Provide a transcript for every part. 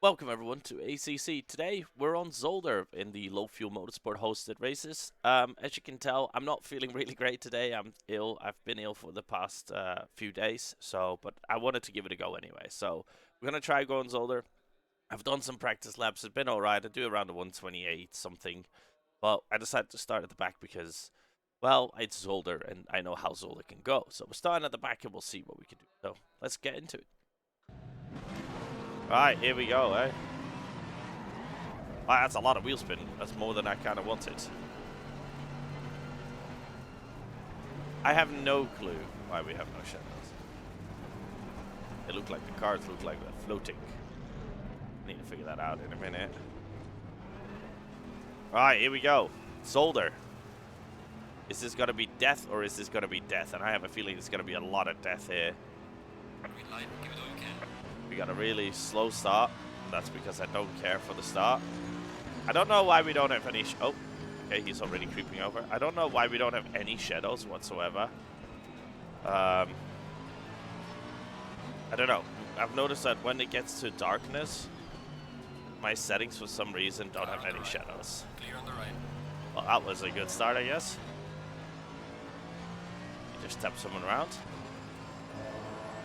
Welcome everyone to ACC. Today we're on Zolder in the low fuel motorsport hosted races. As you can tell, I'm not feeling really great today. I'm ill. I've been ill for the past few days. But I wanted to give it a go anyway. So we're gonna try going Zolder. I've done some practice laps. It's been alright. I do around the 128 something, but I decided to start at the back because, well, it's Zolder and I know how Zolder can go. So we're starting at the back and we'll see what we can do. So let's get into it. Right, here we go, eh? Wow, that's a lot of wheel spin. That's more than I kind of wanted. I have no clue why we have no shadows. It looked like the cars look like they're floating. Need to figure that out in a minute. Right, here we go. Zolder. Is this going to be death or is this going to be death? And I have a feeling it's going to be a lot of death here. Green light, give it all you can. We got a really slow start. That's because I don't care for the start. I don't know why we don't have any... oh, okay, he's already creeping over. I don't know why we don't have any shadows whatsoever. I don't know. I've noticed that when it gets to darkness, my settings for some reason don't have any shadows. Clear on the right. Well, that was a good start, I guess. Just tap someone around.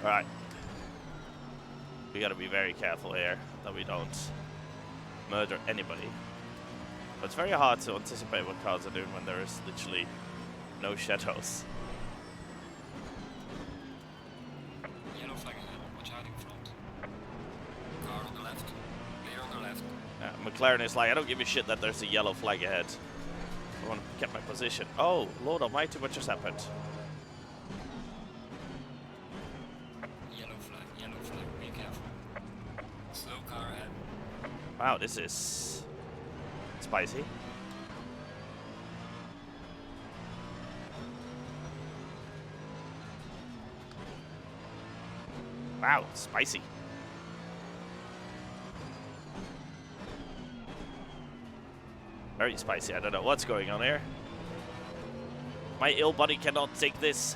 Alright. We gotta be very careful here that we don't murder anybody. But it's very hard to anticipate what cars are doing when there is literally no shadows. Yellow flag ahead. Watch out in front. Car on the left. Clear on the left. McLaren is like, I don't give a shit that there's a yellow flag ahead. I want to get my position. Oh, Lord Almighty, what just happened? Yellow flag. Be careful. Slow car ahead. Wow, this is spicy. Wow, spicy. Very spicy. I don't know what's going on here. My ill body cannot take this.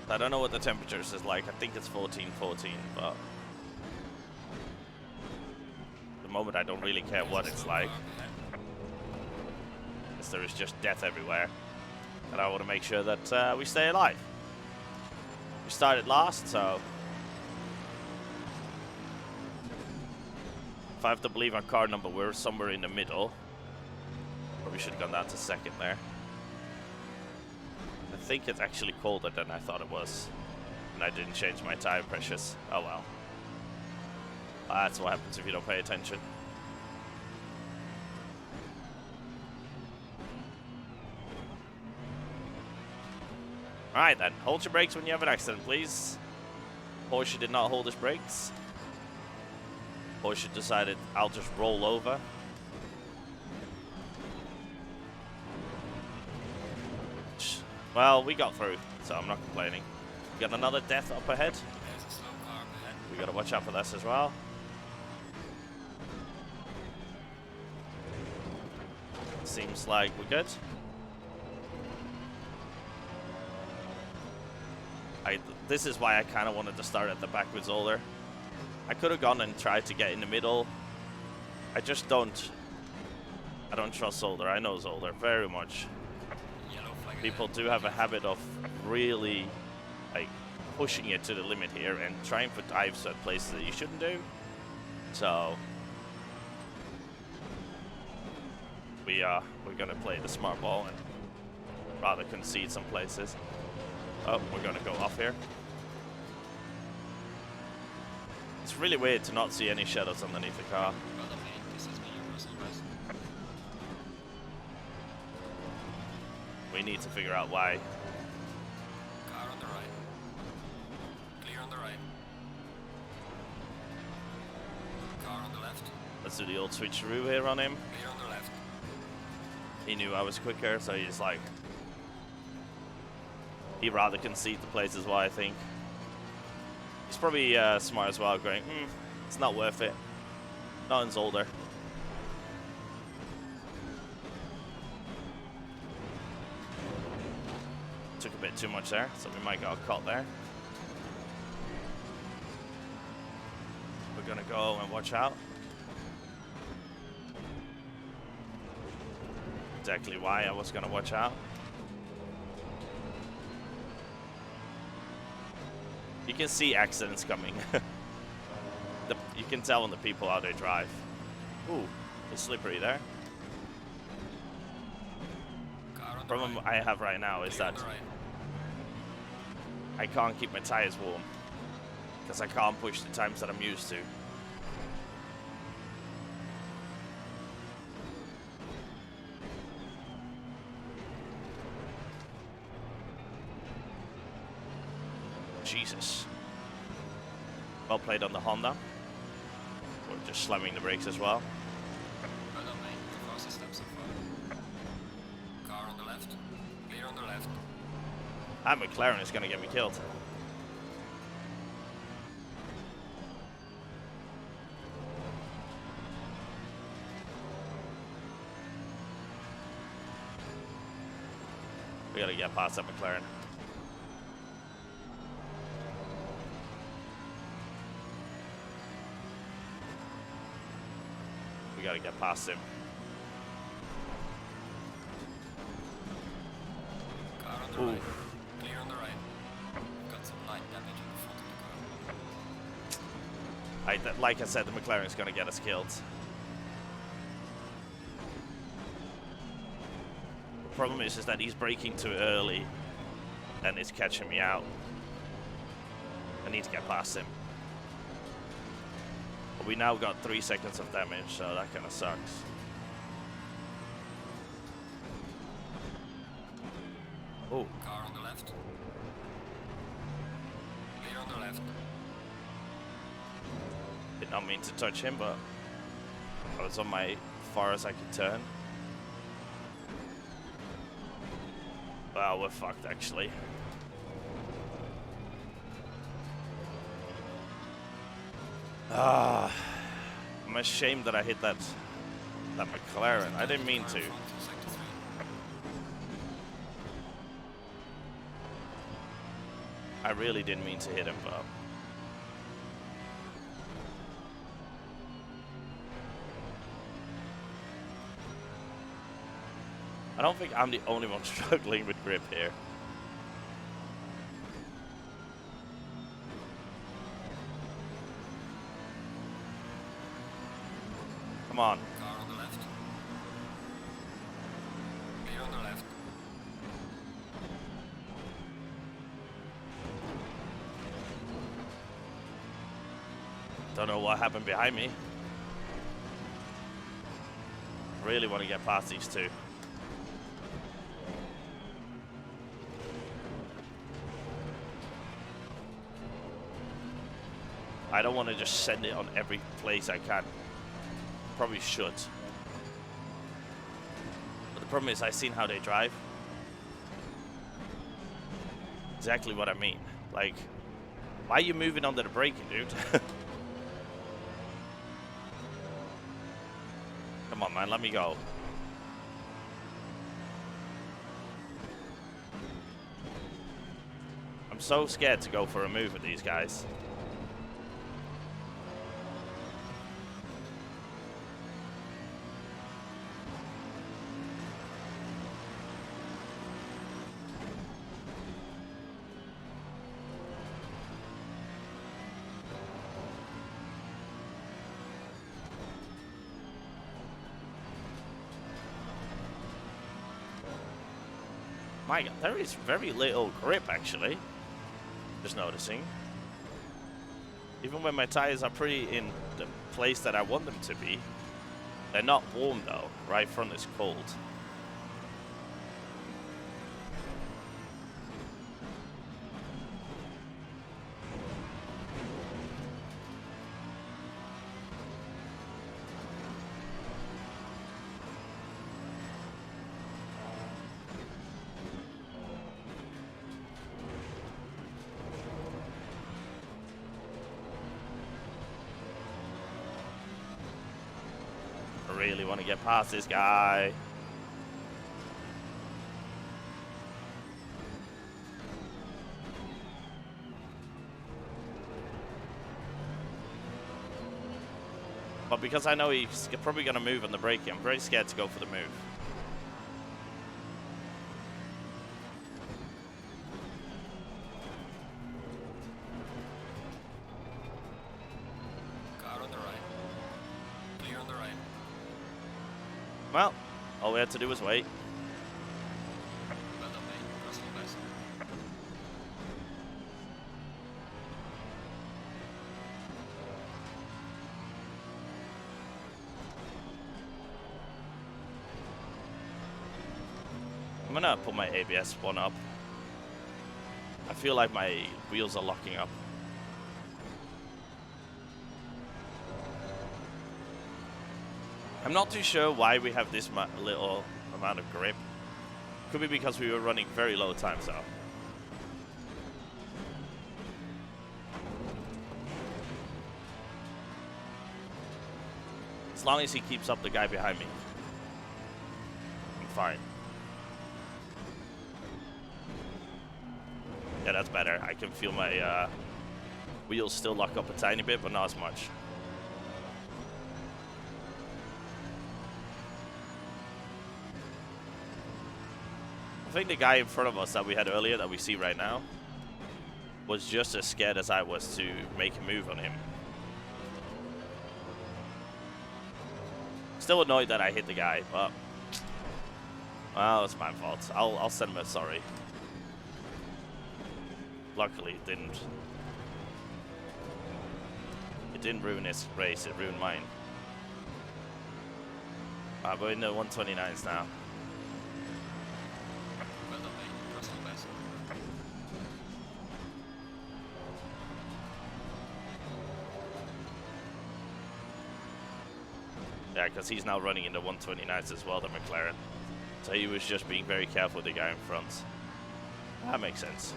I don't know what the temperatures is like. I think it's 14, but at the moment I don't really care what it's like. Because there is just death everywhere. And I want to make sure that we stay alive. We started last, so if I have to believe our car number, we're somewhere in the middle. Or we should have gone down to second there. I think it's actually colder than I thought it was. And I didn't change my tire pressures. Oh well. That's what happens if you don't pay attention. Alright then, hold your brakes when you have an accident, please. Porsche did not hold his brakes. Porsche decided I'll just roll over. Well, we got through, so I'm not complaining. We got another death up ahead. There's a slow car up ahead. We gotta watch out for this as well. Seems like we're good. This is why I kind of wanted to start at the back with Zolder. I could have gone and tried to get in the middle. I just don't. I don't trust Zolder. I know Zolder very much. People do have a habit of really like pushing it to the limit here and trying for dives at places that you shouldn't do. So we're gonna play the smart ball and rather concede some places. Oh, we're gonna go off here. It's really weird to not see any shadows underneath the car. We need to figure out why. Car on the right. Clear on the right. Car on the left. Let's do the old switcheroo here on him. Clear on the left. He knew I was quicker, so he's like... he'd rather concede the place as well, I think. He's probably smart as well, going, it's not worth it. Not in Zolder. Took a bit too much there, so we might get caught there. gonna go and watch out. Exactly why I was gonna watch out. You can see accidents coming. You can tell when the people how they drive. Ooh, it's slippery there. The problem I have right now is that I can't keep my tires warm because I can't push the times that I'm used to. Jesus. Well played on the Honda. We're just slamming the brakes as well. Well done, mate. The fastest step so far. Car on the left. Clear on the left. That McLaren is going to get me killed. We got to get past that McLaren. We got to get past him. Car on the Ooh. right. Clear on the right. Got some light damage on the front of the car. Like I said, the McLaren is going to get us killed. The problem is that he's braking too early and it's catching me out. I need to get past him. But we now got 3 seconds of damage, so that kind of sucks. Oh. Car on the left. Clear on the left. Did not mean to touch him, but I was on my far as I could turn. Well, we're fucked actually. I'm ashamed that I hit that McLaren. I didn't mean to. I really didn't mean to hit him, but I don't think I'm the only one struggling with grip here. Come on. Car on the left. Clear on the left. Don't know what happened behind me. Really want to get past these two. I don't want to just send it on every place I can. Probably should. But the problem is I've seen how they drive. Exactly what I mean. Like, why are you moving under the braking, dude? Come on, man, let me go. I'm so scared to go for a move with these guys. My God, there is very little grip actually. Just noticing. Even when my tires are pretty in the place that I want them to be, they're not warm though. Right front is cold. I really want to get past this guy. But because I know he's probably going to move on the braking, I'm very scared to go for the move. Car on the right. Clear on the right. Well, all we had to do was wait. Well done, mate. Personal best. I'm gonna put my ABS one up. I feel like my wheels are locking up. I'm not too sure why we have this little amount of grip. Could be because we were running very low times though. As long as he keeps up the guy behind me, I'm fine. Yeah, that's better. I can feel my wheels still lock up a tiny bit, but not as much. I think the guy in front of us that we had earlier, that we see right now, was just as scared as I was to make a move on him. Still annoyed that I hit the guy, but well, it's my fault. I'll send him a sorry. Luckily, it didn't. It didn't ruin his race. It ruined mine. We're in the 129s now. Well done, mate. Personal best. Yeah, because he's now running in the 129s as well, the McLaren. So he was just being very careful with the guy in front. That makes sense.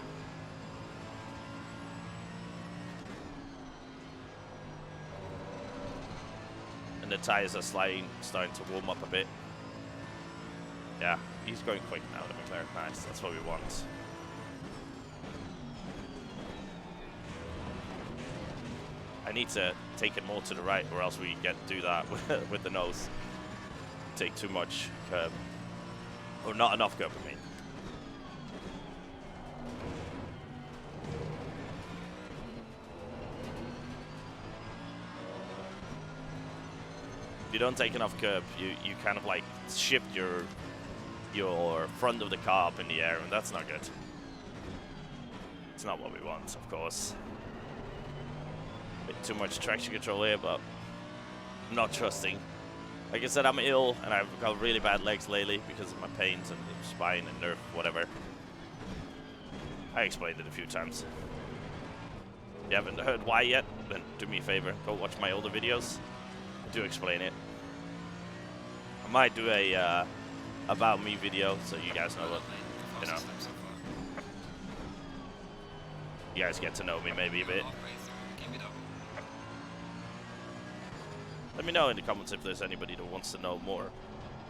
And the tires are starting to warm up a bit. Yeah, he's going quick now, the McLaren. Nice, that's what we want. I need to take it more to the right, or else we do that with the nose. Take too much curb. Or not enough curb, I mean. If you don't take enough curb, you kind of like shift your front of the car up in the air, and that's not good. It's not what we want, of course. Bit too much traction control here, but I'm not trusting. Like I said, I'm ill, and I've got really bad legs lately because of my pains and spine and nerve, whatever. I explained it a few times. If you haven't heard why yet, then do me a favor, go watch my older videos. I do explain it. I might do a about me video so you guys know what, you know. You guys get to know me maybe a bit. Let me know in the comments if there's anybody that wants to know more,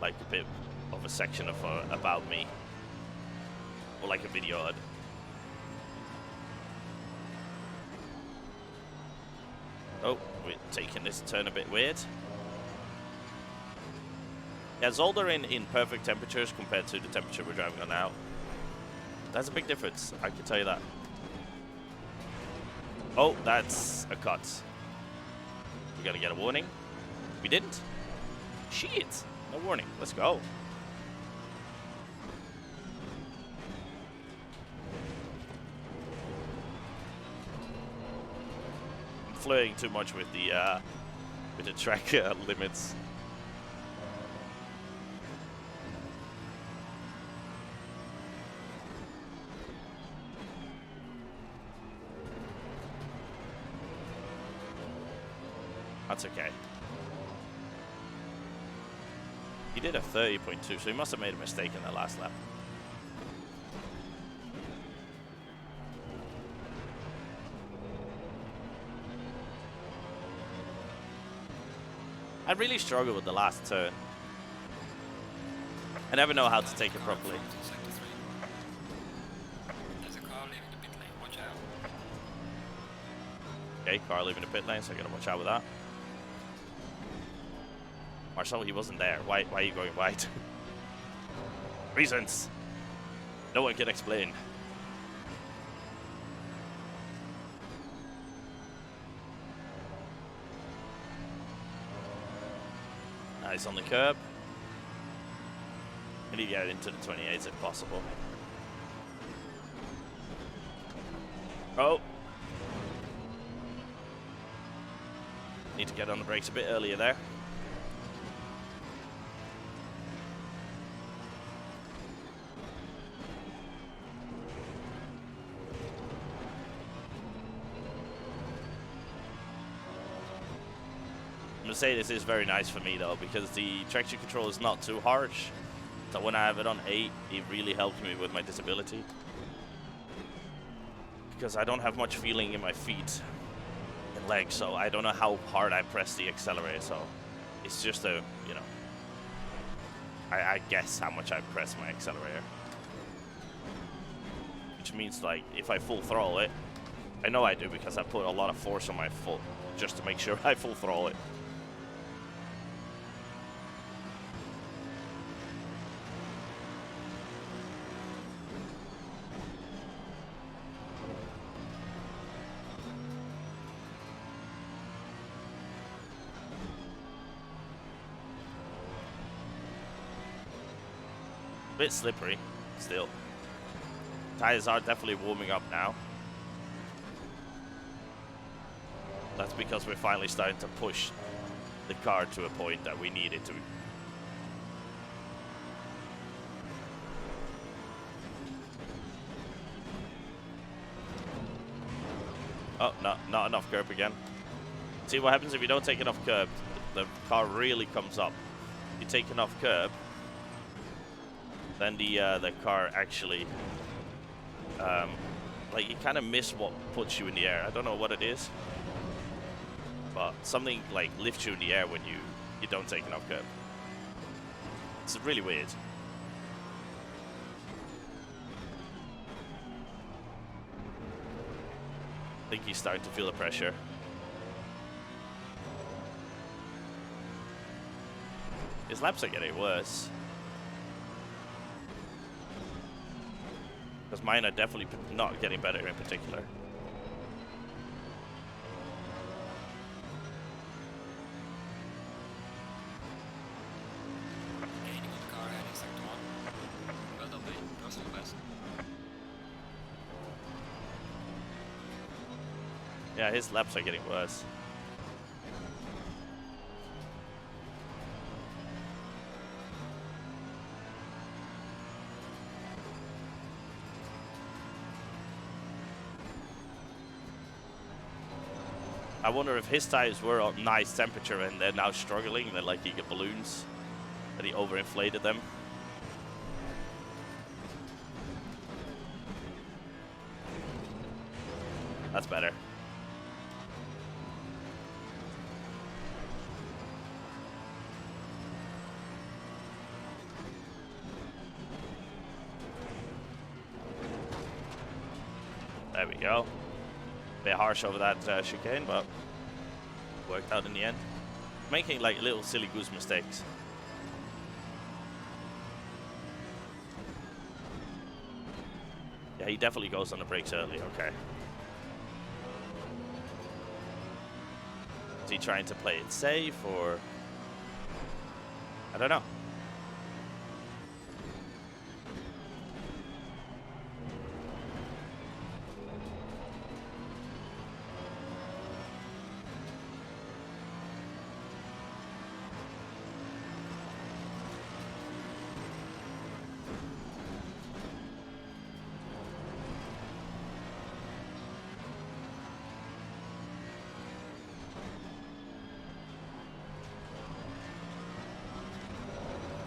like a bit of a section of about me, or like a video ad. Oh, we're taking this turn a bit weird. Yeah, Zolder in perfect temperatures compared to the temperature we're driving on now. There's a big difference, I can tell you that. Oh, that's a cut. We're gonna get a warning. We didn't. Shit, no warning. Let's go. I'm flirting too much with the track limits. That's okay. He did a 30.2, so he must have made a mistake in the last lap. I really struggle with the last turn. I never know how to take it properly. There's a car leaving the pit lane. Watch out. Okay, car leaving the pit lane, so I gotta watch out with that. Marcel, he wasn't there. Why are you going wide? Reasons no one can explain. Nice on the curb. I need to get into the 28s if possible. Oh. Need to get on the brakes a bit earlier there. Mercedes is very nice for me though, because the traction control is not too harsh. So when I have it on 8, it really helps me with my disability. Because I don't have much feeling in my feet and legs, so I don't know how hard I press the accelerator. So it's just a, you know, I guess how much I press my accelerator. Which means like if I full throttle it, I know I do because I put a lot of force on my foot just to make sure I full throttle it. Bit slippery still. Tires are definitely warming up now. That's because we're finally starting to push the car to a point that we need it to. Oh, no, not enough curb again. See what happens if you don't take enough curb? The car really comes up. You take enough curb, then the car actually, like you kind of miss what puts you in the air. I don't know what it is, but something like lifts you in the air when you don't take enough curb. It's really weird. I think he's starting to feel the pressure. His laps are getting worse. Because mine are definitely not getting better in particular. Gaining on the car ahead in sector 1. Well done, mate. Personal best. Yeah, his laps are getting worse. I wonder if his tires were at nice temperature and they're now struggling, then like he get balloons, that he overinflated them. That's better. There we go. Bit harsh over that chicane, but worked out in the end. Making like little silly goose mistakes. Yeah, he definitely goes on the brakes early, okay. Is he trying to play it safe, or I don't know.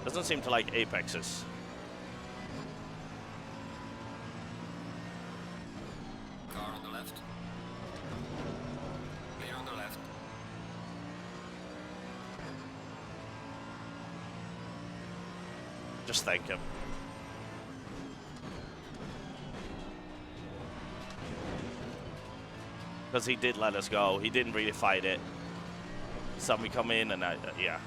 Doesn't seem to like apexes. Car on the left. Clear on the left. Just thank him. Because he did let us go. He didn't really fight it. Saw me come in and yeah.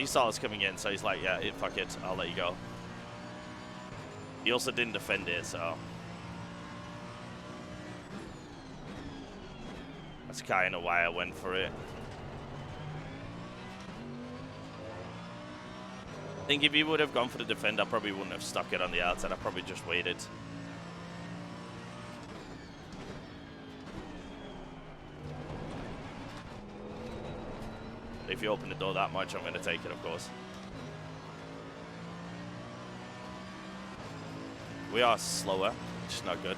He saw us coming in, so he's like, yeah, fuck it, I'll let you go. He also didn't defend it, so that's kind of why I went for it. I think if he would have gone for the defend, I probably wouldn't have stuck it on the outside. I probably just waited. If you open the door that much, I'm going to take it, of course. We are slower, which is not good.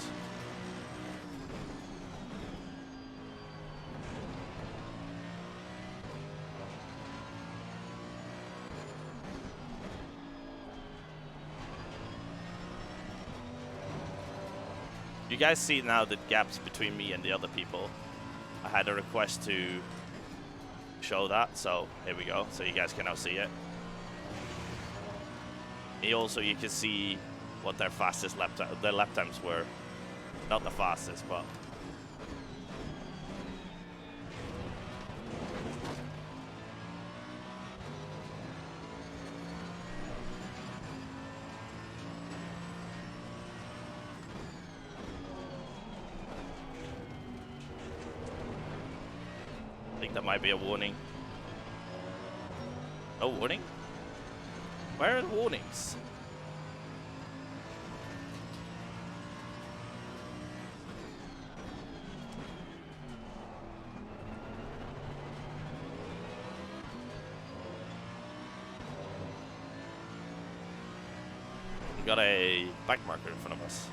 You guys see now the gaps between me and the other people. I had a request to show that, so here we go. So you guys can now see it. And also, you can see what their fastest lap times were. Not the fastest, but I think that might be a warning. No warning? Where are the warnings? We got a back marker in front of us.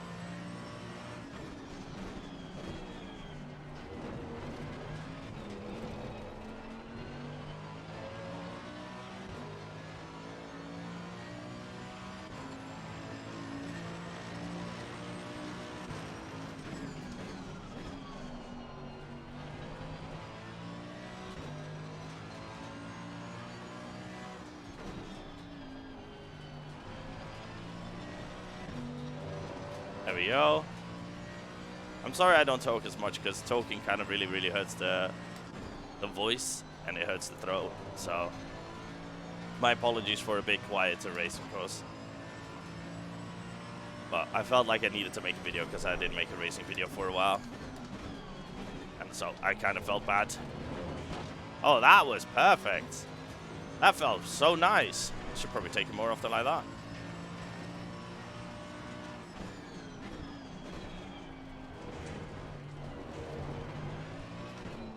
There we go. I'm sorry I don't talk as much because talking kind of really hurts the voice and it hurts the throat. So my apologies for a bit quieter race, of course. But I felt like I needed to make a video because I didn't make a racing video for a while. And so I kind of felt bad. Oh, that was perfect. That felt so nice. Should probably take it more often like that.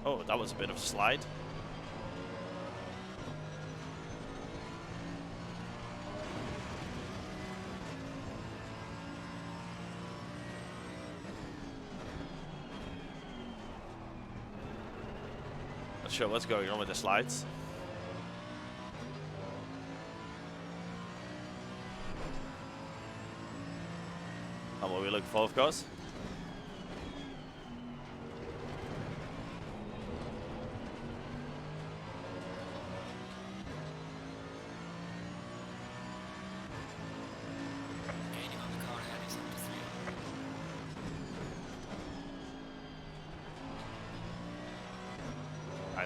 Oh, that was a bit of a slide. Not sure what's going on with the slides. Not what we look for, of course.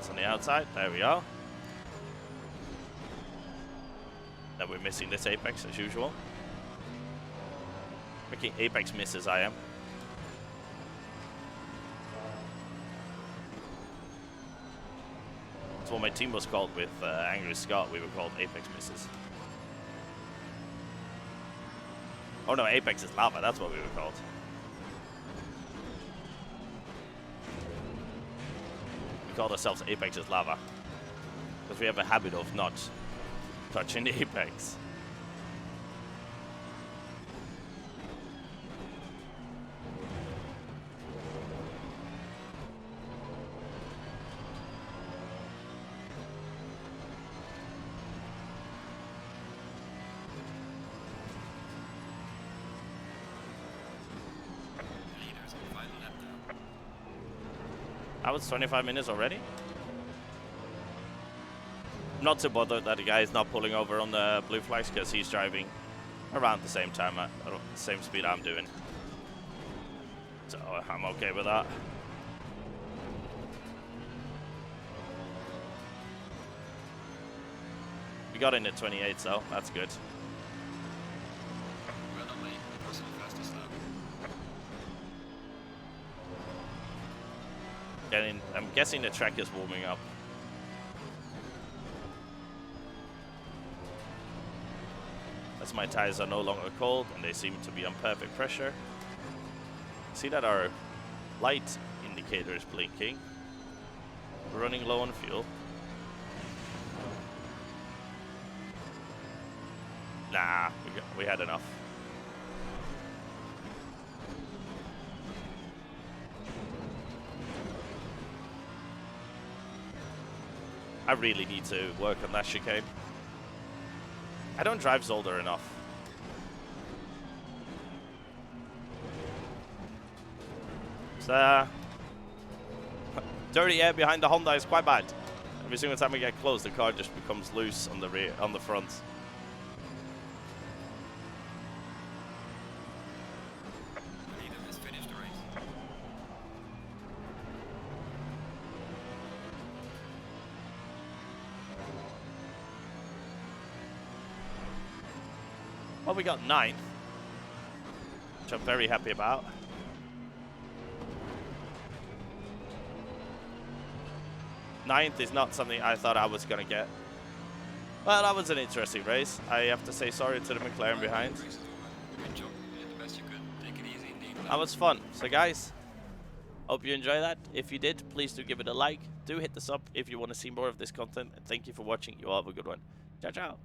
On the outside, there we are. Then we're missing this apex as usual. Making apex misses, I am. That's what my team was called with Angry Scott. We were called apex misses. Oh no, apex is lava. That's what we were called. Called ourselves Apex is lava because we have a habit of not touching the apex. That was 25 minutes already. Not too bothered that the guy is not pulling over on the blue flags because he's driving around the same time at the same speed I'm doing. So I'm okay with that. We got in at 28, so that's good. Well done, mate. Personal fastest lap. I'm guessing the track is warming up. As my tires are no longer cold and they seem to be on perfect pressure. See that our light indicator is blinking. We're running low on fuel. Nah, we had enough. I really need to work on that chicane. I don't drive Zolder enough. So, dirty air behind the Honda is quite bad. Every single time we get close, the car just becomes loose on the rear, on the front. Leader has finished the race. Well, we got 9th, which I'm very happy about. Ninth is not something I thought I was going to get. Well, that was an interesting race. I have to say sorry to the McLaren behind. Good job. You did the best you could. Take it easy indeed. That was fun. So guys, hope you enjoy that. If you did, please do give it a like. Do hit the sub if you want to see more of this content. And thank you for watching. You all have a good one. Ciao, ciao.